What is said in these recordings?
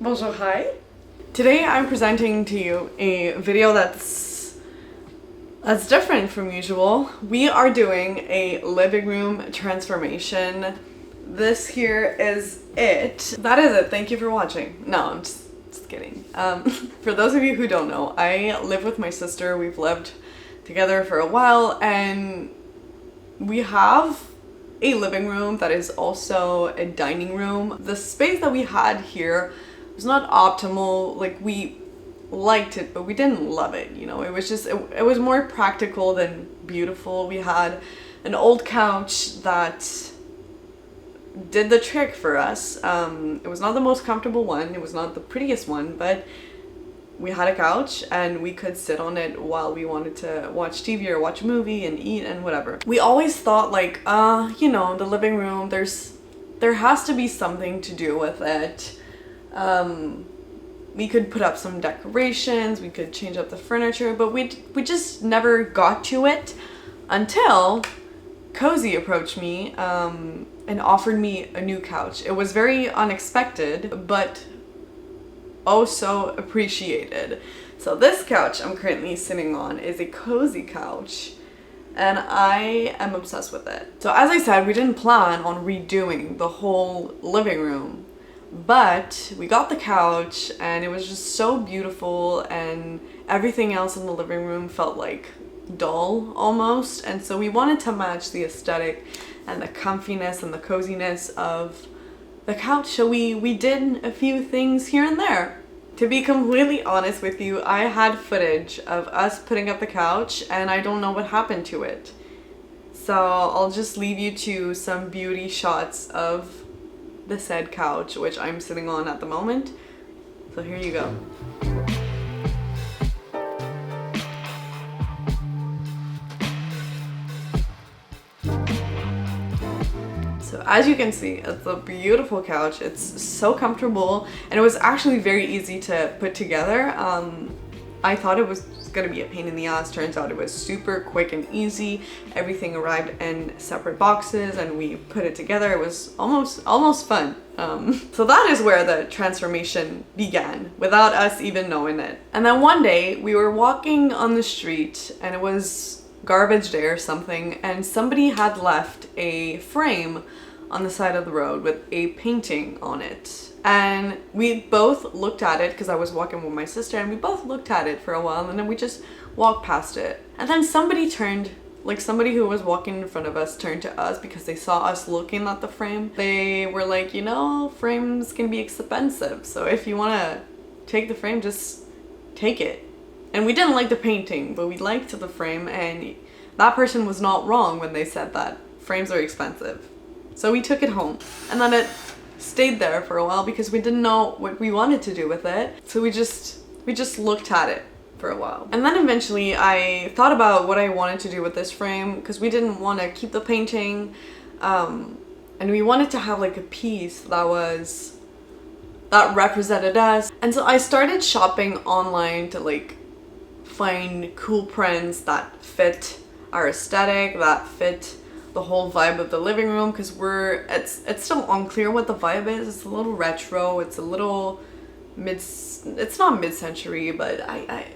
Bonjour, hi. Today I'm presenting to you a video that's different from usual. We are doing a living room transformation. This here is it. That is it. Thank you for watching. No, I'm just kidding. For those of you who don't know, I live with my sister. We've lived together for a while and we have a living room that is also a dining room. The space that we had here was not optimal. Like, we liked it, but we didn't love it, you know. It was just, it was more practical than beautiful. We had an old couch that did the trick for us. It was not the most comfortable one, it was not the prettiest one, but we had a couch and we could sit on it while we wanted to watch TV or watch a movie and eat and whatever. We always thought like, you know, the living room, there has to be something to do with it. We could put up some decorations, we could change up the furniture, but we just never got to it until Cozey approached me and offered me a new couch. It was very unexpected, but oh so appreciated. So this couch I'm currently sitting on is a Cozey couch and I am obsessed with it. So as I said, we didn't plan on redoing the whole living room, but we got the couch and it was just so beautiful and everything else in the living room felt like dull almost, and so we wanted to match the aesthetic and the comfiness and the coziness of the couch, so we did a few things here and there. To be completely honest with you, I had footage of us putting up the couch and I don't know what happened to it. So I'll just leave you to some beauty shots of the said couch, which I'm sitting on at the moment. So here you go. So as you can see, it's a beautiful couch. It's so comfortable and it was actually very easy to put together. I thought it was gonna be a pain in the ass. Turns out it was super quick and easy. Everything arrived in separate boxes and we put it together. It was almost fun. So that is where the transformation began without us even knowing it. And then one day we were walking on the street and it was garbage day or something, and somebody had left a frame on the side of the road with a painting on it. And we both looked at it because I was walking with my sister, and we both looked at it for a while and then we just walked past it. And then somebody turned, like somebody who was walking in front of us turned to us because they saw us looking at the frame. They were like, you know, frames can be expensive, so if you want to take the frame, just take it. And we didn't like the painting, but we liked the frame, and that person was not wrong when they said that frames are expensive. So we took it home, and then it stayed there for a while because we didn't know what we wanted to do with it. So we just looked at it for a while. And then eventually I thought about what I wanted to do with this frame because we didn't want to keep the painting, and we wanted to have like a piece that represented us. And so I started shopping online to like find cool prints that fit our aesthetic, that fit the whole vibe of the living room, because it's still unclear what the vibe is. It's a little retro, it's a little it's not mid-century, but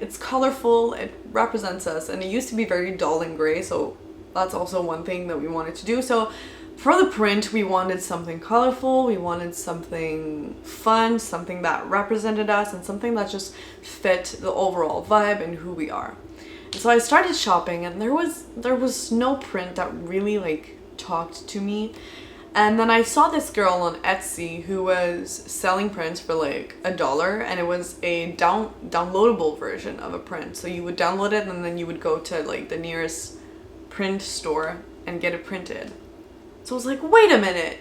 it's colorful, it represents us, and it used to be very dull and gray, so that's also one thing that we wanted to do. So for the print, we wanted something colorful, we wanted something fun, something that represented us, and something that just fit the overall vibe and who we are. And so I started shopping, and there was no print that really like talked to me. And then I saw this girl on Etsy who was selling prints for like $1, and it was a downloadable version of a print. So you would download it and then you would go to like the nearest print store and get it printed. So I was like, wait a minute,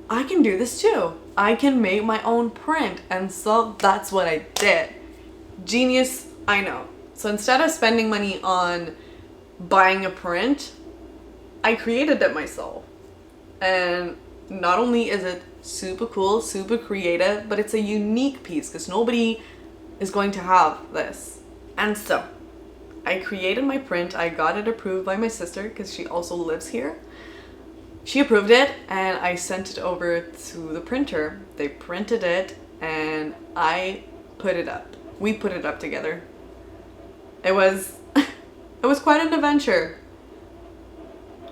I can do this too. I can make my own print. And so that's what I did. Genius, I know. So instead of spending money on buying a print, I created it myself. And not only is it super cool, super creative, but it's a unique piece because nobody is going to have this. And so I created my print. I got it approved by my sister because she also lives here. She approved it and I sent it over to the printer. They printed it and I put it up. We put it up together. It was it was quite an adventure,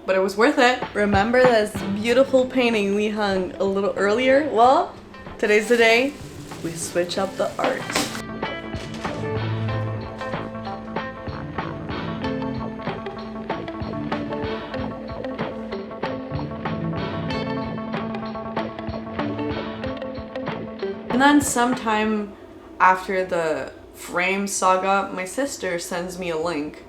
but it was worth it. Remember this beautiful painting we hung a little earlier? Well, today's the day we switch up the art. And then sometime after the frame saga, my sister sends me a link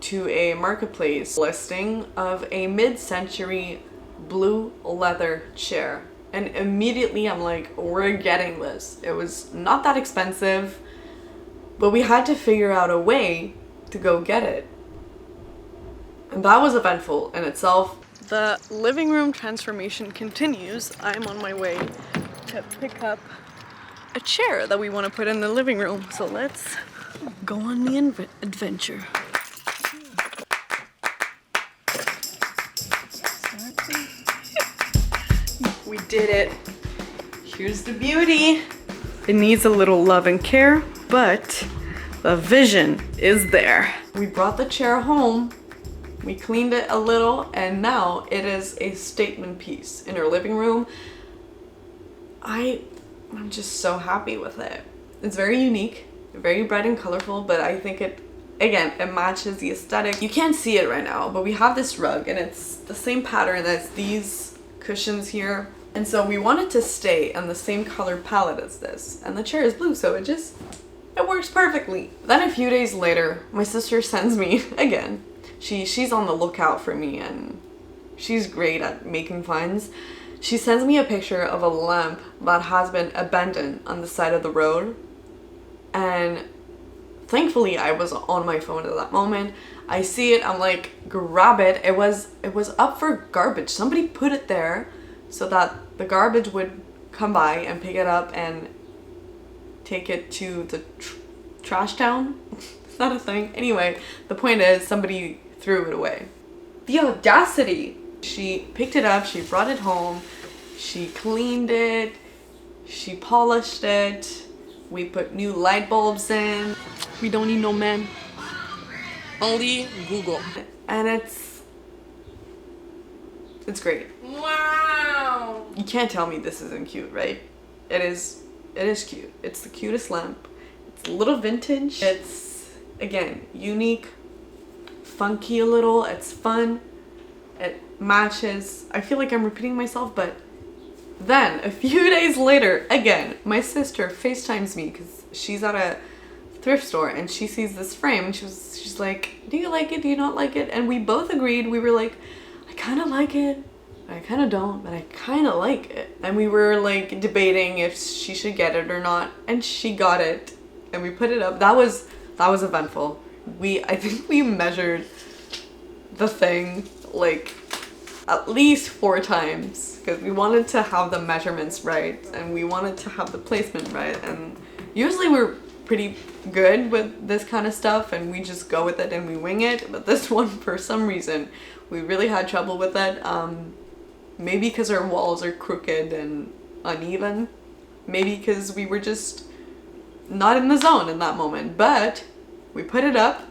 to a marketplace listing of a mid-century blue leather chair. And immediately I'm like, we're getting this. It was not that expensive, but we had to figure out a way to go get it. And that was eventful in itself. The living room transformation continues. I'm on my way to pick up a chair that we want to put in the living room. So let's go on the adventure. We did it. Here's the beauty. It needs a little love and care, but the vision is there. We brought the chair home. We cleaned it a little, and now it is a statement piece in our living room. I'm just so happy with it. It's very unique, very bright and colorful, but I think it matches the aesthetic. You can't see it right now, but we have this rug and it's the same pattern as these cushions here. And so we want it to stay on the same color palette as this. And the chair is blue, so it works perfectly. Then a few days later, my sister sends me again. She's on the lookout for me and she's great at making finds. She sends me a picture of a lamp that has been abandoned on the side of the road. And thankfully I was on my phone at that moment. I see it, I'm like, grab it. It was up for garbage. Somebody put it there so that the garbage would come by and pick it up and take it to the trash town. Is that a thing? Anyway, the point is somebody threw it away. The audacity! She picked it up, she brought it home, she cleaned it, she polished it, we put new light bulbs in. We don't need no men. Only Google. And it's great. Wow! You can't tell me this isn't cute, right? It is cute. It's the cutest lamp. It's a little vintage. It's, again, unique, funky a little, it's fun. It matches. I feel like I'm repeating myself, but then a few days later, again, my sister FaceTimes me because she's at a thrift store and she sees this frame and she's like, do you like it? Do you not like it? And we both agreed. We were like, I kind of like it. I kind of don't, but I kind of like it. And we were like debating if she should get it or not. And she got it and we put it up. That was eventful. I think we measured the thing like at least 4 times because we wanted to have the measurements right and we wanted to have the placement right, and usually we're pretty good with this kind of stuff and we just go with it and we wing it, but this one for some reason we really had trouble with it. Maybe because our walls are crooked and uneven, maybe because we were just not in the zone in that moment, but we put it up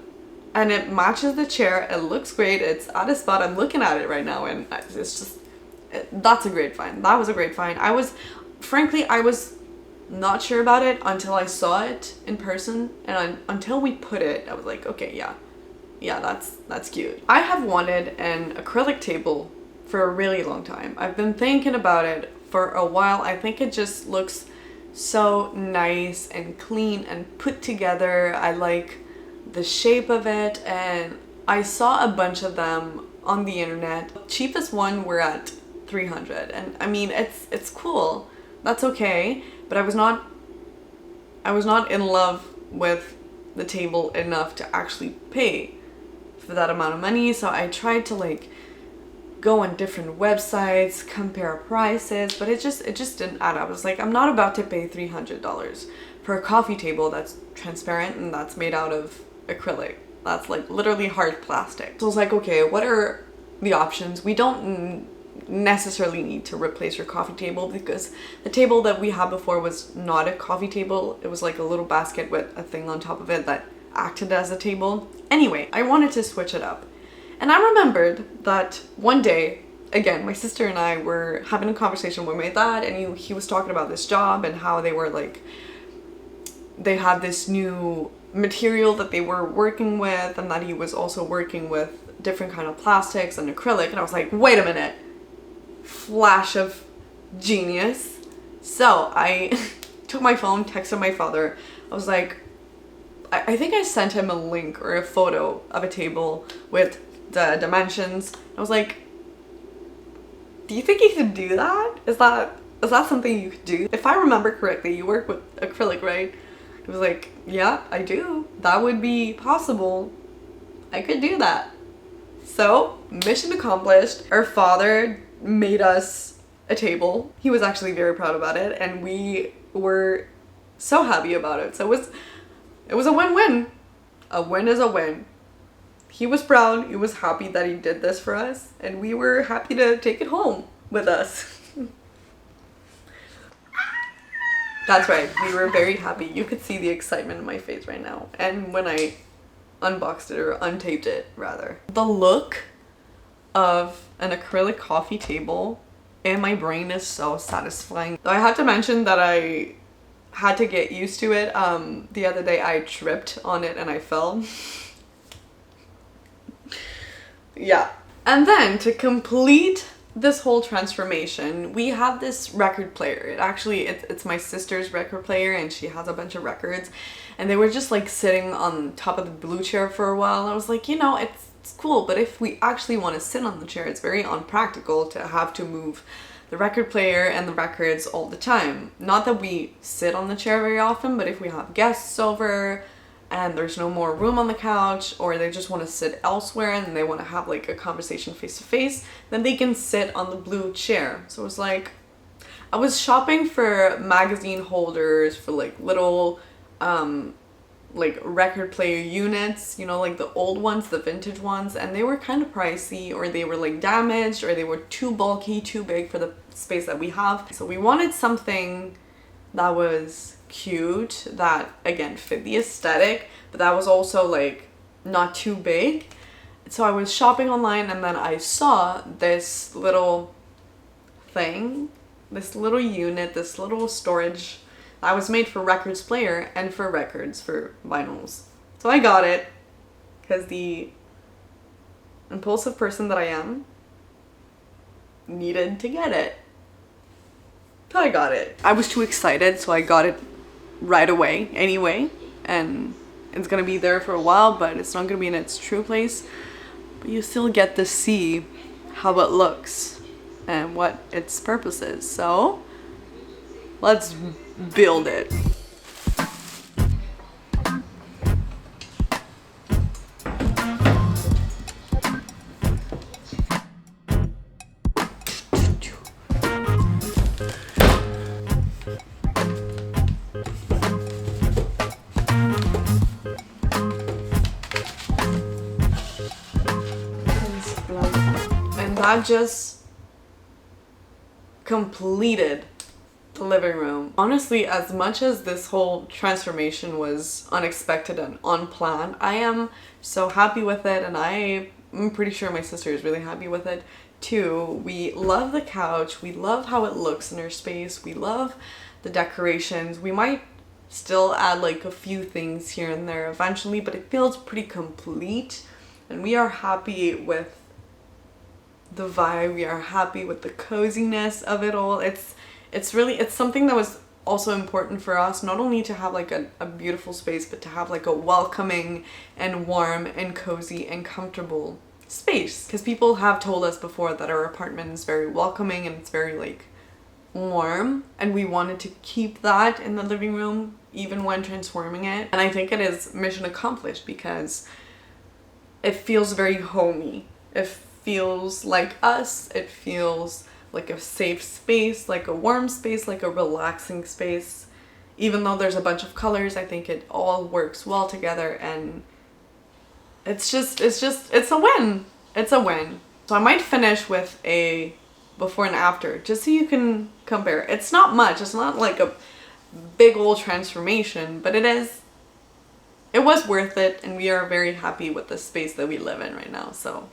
and it matches the chair. It looks great. It's at a spot. I'm looking at it right now and it's just, that's a great find. That was a great find. Frankly, I was not sure about it until I saw it in person, and until we put it, I was like, okay, yeah, that's cute. I have wanted an acrylic table for a really long time. I've been thinking about it for a while. I think it just looks so nice and clean and put together. I like the shape of it, and I saw a bunch of them on the internet. Cheapest one were at 300, and I mean it's cool. That's okay, but I was not in love with the table enough to actually pay for that amount of money. So I tried to like go on different websites, compare prices, but it just didn't add up. I was like, I'm not about to pay $300 for a coffee table that's transparent and that's made out of acrylic. That's like literally hard plastic. So I was like, okay, what are the options? We don't necessarily need to replace your coffee table, because the table that we had before was not a coffee table. It was like a little basket with a thing on top of it that acted as a table. Anyway, I wanted to switch it up. And I remembered that one day, again, my sister and I were having a conversation with my dad, and he was talking about this job and how they were like, they had this new material that they were working with, and that he was also working with different kind of plastics and acrylic. And I was like, wait a minute, flash of genius. So I took my phone, texted my father. I was like, I think I sent him a link or a photo of a table with the dimensions. I was like, do you think you could do that? Is that something you could do? If I remember correctly, you work with acrylic, right? It was like, yeah, I do. That would be possible. I could do that. So, mission accomplished. Our father made us a table. He was actually very proud about it, and we were so happy about it. So it was a win-win. A win is a win. He was proud, he was happy that he did this for us, and we were happy to take it home with us. That's right, we were very happy. You could see the excitement in my face right now. And when I unboxed it, or untaped it rather. The look of an acrylic coffee table in my brain is so satisfying. Though I have to mention that I had to get used to it. The other day I tripped on it and I fell. Yeah. And then to complete this whole transformation, we have this record player. It's my sister's record player, and she has a bunch of records, and they were just like sitting on top of the blue chair for a while. I was like, you know, it's cool, but if we actually want to sit on the chair, it's very unpractical to have to move the record player and the records all the time. Not that we sit on the chair very often, but if we have guests over and there's no more room on the couch, or they just want to sit elsewhere and they want to have like a conversation face to face, then they can sit on the blue chair. So it was like, I was shopping for magazine holders, for like little like record player units, you know, like the old ones, the vintage ones, and they were kind of pricey, or they were like damaged, or they were too bulky, too big for the space that we have. So we wanted something that was cute, that again fit the aesthetic, but that was also like not too big. So I was shopping online, and then I saw this little thing, this little unit, this little storage that was made for records player and for records, for vinyls. So I got it because the impulsive person that I am needed to get it. So I got it. I was too excited, so I got it right away anyway, and it's gonna be there for a while, but it's not gonna be in its true place. But you still get to see how it looks and what its purpose is. So let's build it. That just completed the living room. Honestly, as much as this whole transformation was unexpected and unplanned, I am so happy with it, and I'm pretty sure my sister is really happy with it too. We love the couch, we love how it looks in our space, we love the decorations. We might still add like a few things here and there eventually, but it feels pretty complete, and we are happy with the vibe. We are happy with the coziness of it all. It's something that was also important for us, not only to have like a beautiful space, but to have like a welcoming and warm and cozy and comfortable space, because people have told us before that our apartment is very welcoming and it's very like warm, and we wanted to keep that in the living room even when transforming it. And I think it is mission accomplished, because it feels very homey. It feels like us. It feels like a safe space, like a warm space, like a relaxing space. Even though there's a bunch of colors, I think it all works well together, and it's a win. It's a win. So I might finish with a before and after, just so you can compare. It's not much. It's not like a big old transformation, but it was worth it, and we are very happy with the space that we live in right now. So